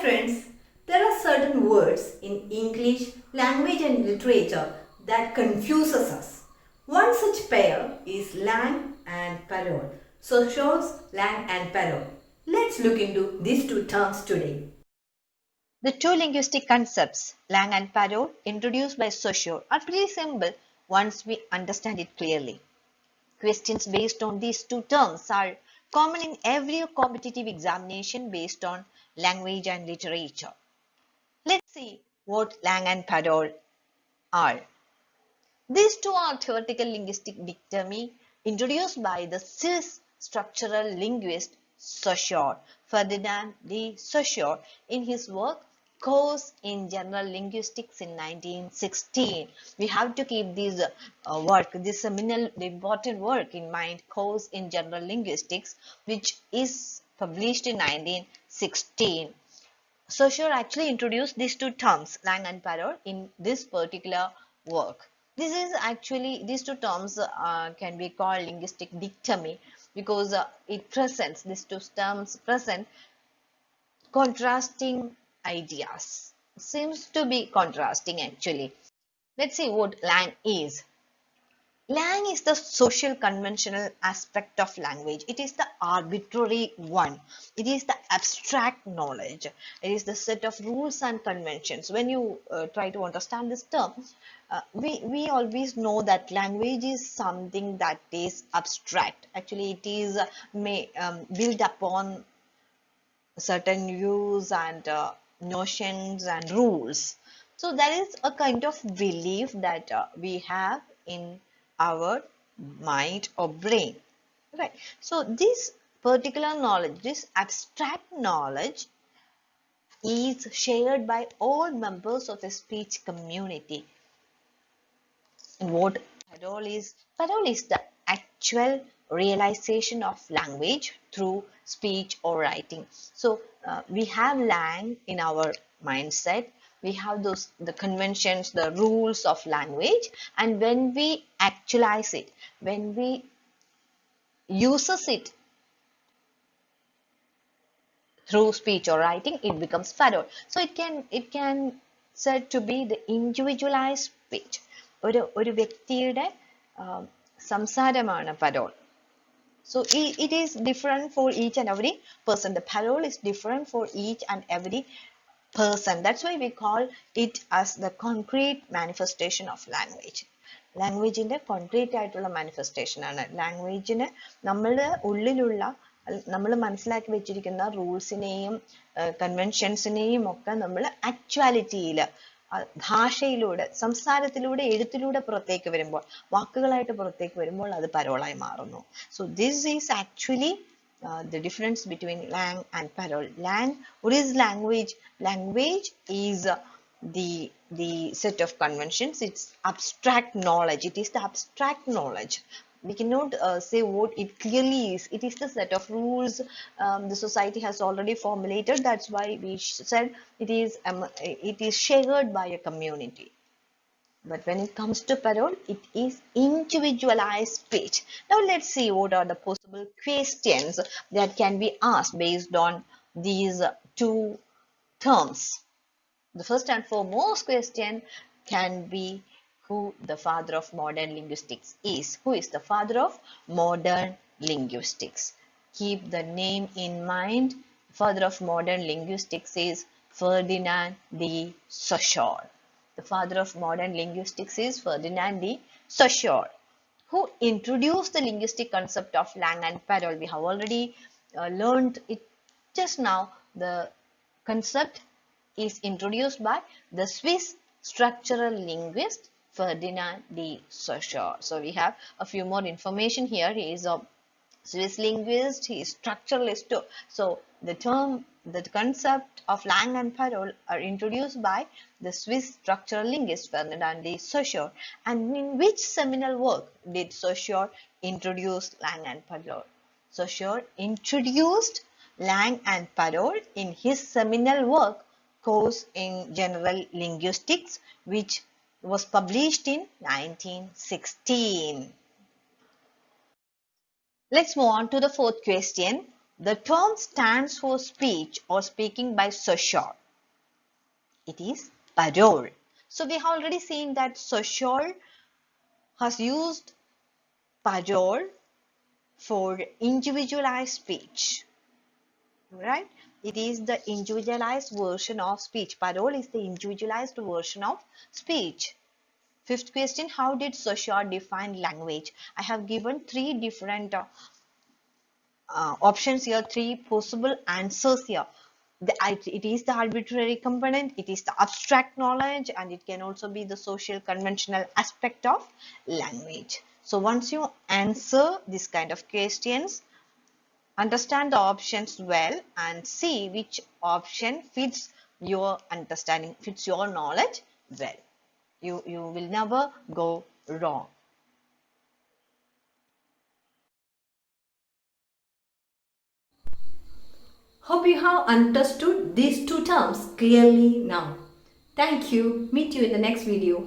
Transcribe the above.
friends, there are certain words in English language and literature that confuses us. One such pair is lang and parole. So shows lang and parole. Let's look into these two terms today. The two linguistic concepts, Lang and Parrot, introduced by Saussure, are pretty simple once we understand it clearly. Questions based on these two terms are common in every competitive examination based on language and literature. Let's see what Lang and Parrot are. These two are theoretical linguistic dictami introduced by the Swiss structural linguist Saussure, Ferdinand de Saussure, in his work Course in General Linguistics in 1916. We have to keep this seminal, important work in mind, Course in General Linguistics, which is published in 1916. Saussure actually introduced these two terms, lang and parole, in this particular work. This is actually, these two terms can be called linguistic dictami because these two terms present contrasting ideas. Seems to be contrasting actually. Let's see what lang is. Lang is the social conventional aspect of language. It is the arbitrary one. It is the abstract knowledge. It is the set of rules and conventions. When you try to understand this term, we always know that language is something that is abstract. Actually, it is built upon certain views and notions and rules. So there is a kind of belief that we have in our mind or brain, right? So this particular knowledge, this abstract knowledge, is shared by all members of the speech community. And what parole is? Parole is the actual realization of language through speech or writing. So we have lang in our mindset. We have the conventions, the rules of language, and when we actualize it, when we uses it through speech or writing, it becomes parole. So it can said to be the individualized speech. ഒരു വ്യക്തിയുടെ സംസാരമാണ് parole. So it is different for each and every person. The parole is different for each and every person. That's why we call it as the concrete manifestation of language. ലാംഗ്വേജിന്റെ concrete ആയിട്ടുള്ള manifestation ആണ്. ലാംഗ്വേജിന് നമ്മളുടെ ഉള്ളിലുള്ള നമ്മൾ മനസ്സിലാക്കി വെച്ചിരിക്കുന്ന റൂൾസിനെയും കൺവെൻഷൻസിനെയും ഒക്കെ നമ്മൾ ആക്ച്വാലിറ്റിയിൽ ഭാഷയിലൂടെ, സംസാരത്തിലൂടെ, എഴുത്തിലൂടെ പുറത്തേക്ക് വരുമ്പോൾ, വാക്കുകളായിട്ട് പുറത്തേക്ക് വരുമ്പോൾ അത് പരോളായി മാറുന്നു. So this is actually the difference between lang and parole. What is language? Language is the set of conventions. It's abstract knowledge. It is the abstract knowledge. We cannot say what it clearly is. It is the set of rules the society has already formulated. That's why we said it is shared by a community. But when it comes to parole, it is individualized speech. Now let's see what are the possible questions that can be asked based on these two terms. The first and foremost question can be who the father of modern linguistics is. Who is the father of modern linguistics? Keep the name in mind. Father of modern linguistics is Ferdinand de Saussure. The father of modern linguistics is Ferdinand de Saussure, who introduced the linguistic concept of lang and parole. We have already learned it just now. The concept is introduced by the Swiss structural linguist Ferdinand de Saussure. So we have a few more information here. He is a Swiss linguist, he is structuralist too. So the concept of lang and parole are introduced by the Swiss structural linguist Ferdinand de Saussure. And in which seminal work did Saussure introduce lang and parole? Saussure introduced lang and parole in his seminal work Course in General Linguistics, which was published in 1916. Let's move on to the fourth question. The term stands for speech or speaking by Saussure. It is parole. So we have already seen that Saussure has used parole for individualized speech. Right? It is the individualized version of speech. Parole is the individualized version of speech. Fifth question, how did Saussure define language? I have given three different options here, three possible answers here. It is the arbitrary component, it is the abstract knowledge, and it can also be the social conventional aspect of language. So once you answer this kind of questions, understand the options well and see which option fits your understanding, fits your knowledge well. You will never go wrong. Hope you have understood these two terms clearly now. Thank you. Meet you in the next video.